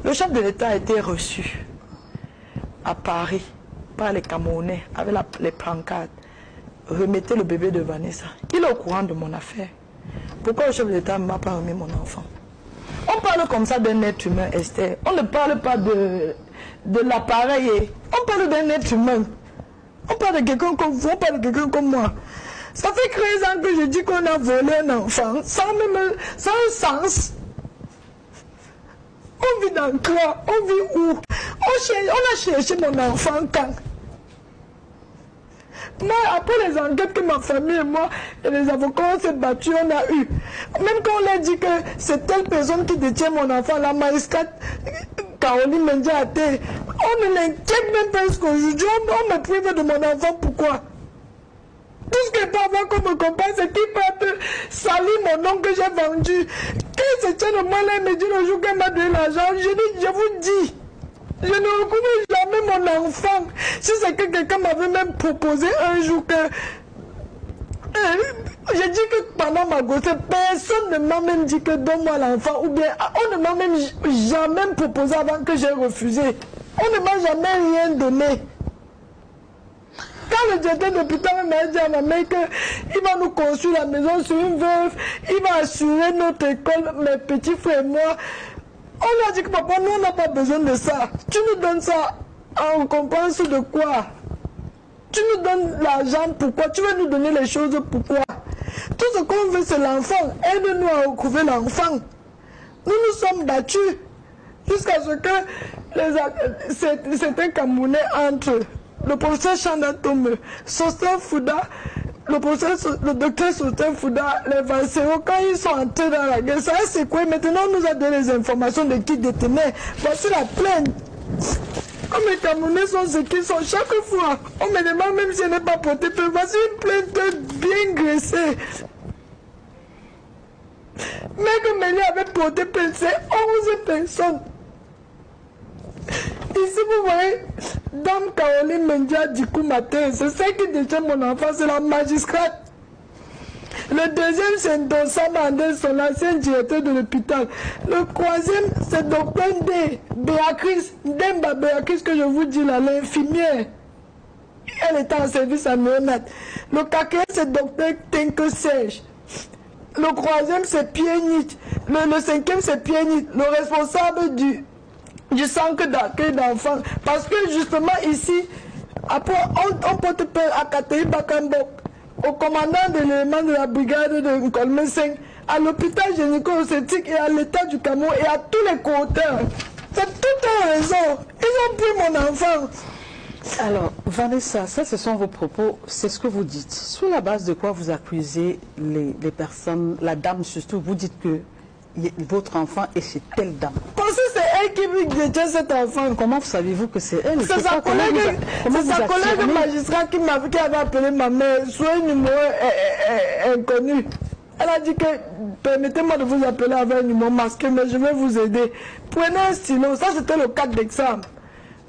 Le chef de l'État a été reçu à Paris par les Camerounais avec les pancartes. Remettez le bébé de Vanessa. Il est au courant de mon affaire. Pourquoi le chef de l'État ne m'a pas remis mon enfant? On parle comme ça d'un être humain, Esther. On ne parle pas de l'appareil. On parle d'un être humain. On parle de quelqu'un comme vous, on parle de quelqu'un comme moi. Ça fait 13 ans que je dis qu'on a volé un enfant, sans sens. On vit dans quoi? On vit où? On a cherché mon enfant quand? Moi, après les enquêtes que ma famille et moi et les avocats s'est battus, on a eu. Même quand on a dit que c'est telle personne qui détient mon enfant, la magistrate Caroline Mendiate, on ne l'inquiète même pas jusqu'aujourd'hui. On me prive de mon enfant, pourquoi? Tout ce que parfois qu'on me comprend, c'est qu'il peut salir mon nom que j'ai vendu. Quand se tient de moi là, il me dit le jour qu'elle m'a donné l'argent, je vous dis. Je ne reconnais jamais mon enfant. Si c'est que quelqu'un m'avait même proposé un jour que... J'ai dit que pendant ma grossesse, personne ne m'a même dit que donne-moi l'enfant. Ou bien on ne m'a même jamais proposé avant que j'ai refusé. On ne m'a jamais rien donné. Quand le directeur d'hôpital m'a dit à ma mère qu'il va nous construire la maison sur une veuve, il va assurer notre école, mes petits frères et moi, on lui a dit que papa, nous on n'a pas besoin de ça. Tu nous donnes ça en récompense de quoi? Tu nous donnes l'argent, pourquoi? Tu veux nous donner les choses, pourquoi? Tout ce qu'on veut, c'est l'enfant. Aide-nous à recouvrer l'enfant. Nous nous sommes battus jusqu'à ce que certains Camerounais entre le professeur Chandatome, Sostin Fouda, le docteur Sostin Fouda, les Vancéros, quand ils sont entrés dans la guerre, ça c'est quoi? Maintenant, on nous a donné les informations de qui détenait. Voici la plainte. Comme les Camerounais sont ce qu'ils sont, chaque fois, on me demande même si je n'ai pas porté plainte. Voici une plainte bien graissée. Mais que Mélie avait porté plainte, c'est 11 personnes. Ici, vous voyez, Dame Caroline Mendia Dikou Matin, c'est celle qui détient mon enfant, c'est la magistrate. Le deuxième, c'est Ndonsama Anderson, l'ancien directeur de l'hôpital. Le troisième, c'est Dr Béatrice, Demba Béatrice, que je vous dis là, l'infirmière. Elle était en service à néonat. Le quatrième, c'est Dr Tenke Serge. Le troisième, c'est Pierre Nietzsche. Le cinquième, c'est Pierre Nietzsche, le responsable du centre d'accueil d'enfants. Parce que justement ici, après, on peut te payer à Katei Bakambok, au commandant de l'élément de la brigade de Nkolme 5, à l'hôpital gynéco-obstétrique et à l'État du Cameroun et à tous les co-auteurs. C'est toute une raison. Ils ont pris mon enfant. Alors, Vanessa, ça ce sont vos propos, c'est ce que vous dites. Sur la base de quoi vous accusez les personnes, la dame surtout, vous dites que votre enfant est chez telle dame. Parce que c'est elle qui détient cet enfant. Comment savez-vous que c'est elle? C'est sa collègue magistrat qui avait appelé ma mère sur un numéro inconnu. Elle a dit que permettez-moi de vous appeler avec un numéro masqué, mais je vais vous aider. Prenez un stylo, ça c'était le 4 décembre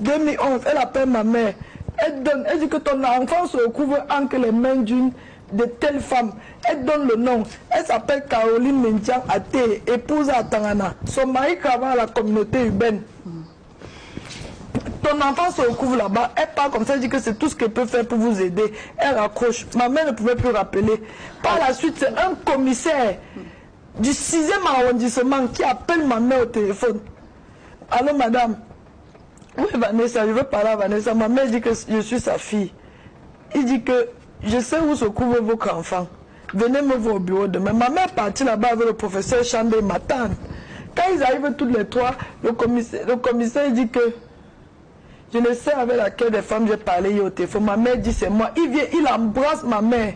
2011. Elle appelle ma mère. Elle dit que ton enfant se recouvre entre les mains d'une de telle femme. Elle donne le nom. Elle s'appelle Caroline Mendiang Até, épouse à Tangana. Son mari travaille à la communauté urbaine. Ton enfant se recouvre là-bas. Elle parle comme ça, elle dit que c'est tout ce qu'elle peut faire pour vous aider. Elle raccroche. Ma mère ne pouvait plus rappeler. Par la suite, c'est un commissaire du 6e arrondissement qui appelle ma mère au téléphone. Allô, madame? Oui, Vanessa, je veux parler à Vanessa. Ma mère dit que je suis sa fille. Il dit que je sais où se trouve votre enfant. Venez me voir au bureau demain. Ma mère est partie là-bas avec le professeur Chandé, ma tante. Quand ils arrivent tous les trois, le commissaire dit que je ne sais avec laquelle des femmes j'ai parlé hier au téléphone. Ma mère dit c'est moi. Il vient, il embrasse ma mère.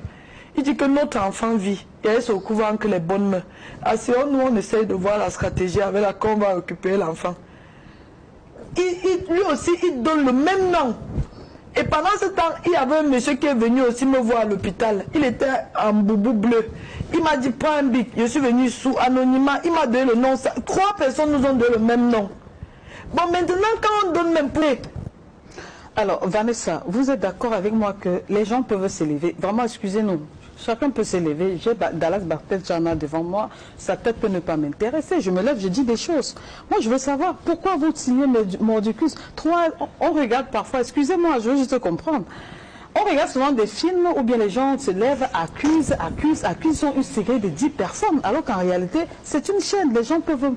Il dit que notre enfant vit et elle se recouvre entre les bonnes mains. Asseyons-nous, on essaye de voir la stratégie avec laquelle on va récupérer l'enfant. Lui aussi, il donne le même nom. Et pendant ce temps, il y avait un monsieur qui est venu aussi me voir à l'hôpital. Il était en boubou bleu. Il m'a dit, prends un bic. Je suis venu sous anonymat. Il m'a donné le nom. 3 personnes nous ont donné le même nom. Bon, maintenant, quand on donne même plus... Alors, Vanessa, vous êtes d'accord avec moi que les gens peuvent s'élever. Vraiment, excusez-nous. Chacun peut s'élever. J'ai Dallas Bartel-Jana devant moi. Sa tête peut ne pas m'intéresser. Je me lève, je dis des choses. Moi, je veux savoir pourquoi vous signez Mordicus. On regarde parfois, excusez-moi, je veux juste comprendre. On regarde souvent des films où bien les gens se lèvent, accusent, ont une série de 10 personnes. Alors qu'en réalité, c'est une chaîne. Les gens peuvent...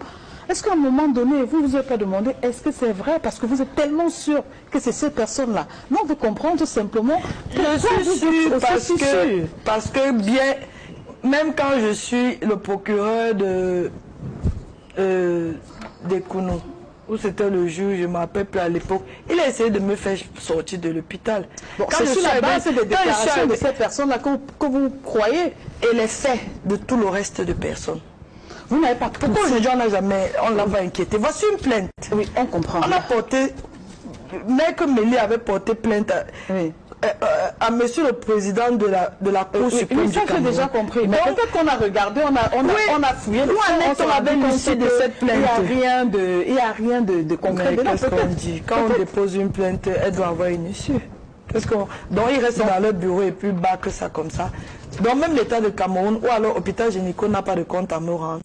Est-ce qu'à un moment donné, vous vous avez pas demandé, est-ce que c'est vrai? Parce que vous êtes tellement sûr que c'est ces personnes-là. Non, vous comprenez tout simplement. Je suis sûr parce que bien, même quand je suis le procureur des Kounou, où c'était le juge, je ne me rappelle plus à l'époque, il a essayé de me faire sortir de l'hôpital. Bon, c'est sur la base des déclarations de ces personnes-là que vous croyez et les faits de tout le reste de personnes. Vous n'avez pas... Pourquoi aujourd'hui on ne l'a pas inquiété? Voici une plainte. Oui, on comprend. On a porté... Maître Méli avait porté plainte à monsieur le président de la Cour suprême du Cameroun. J'ai déjà compris. Mais peut-être qu'on a regardé, on a fouillé. On avait lancé de cette plainte. Il n'y a rien de concret. Qu'est-ce qu'on dit? Quand on dépose une plainte, elle doit avoir une issue. Donc ils restent dans leur bureau et puis battent ça comme ça. Donc même l'État de Cameroun ou alors l'hôpital gynéco n'a pas de compte à me rendre.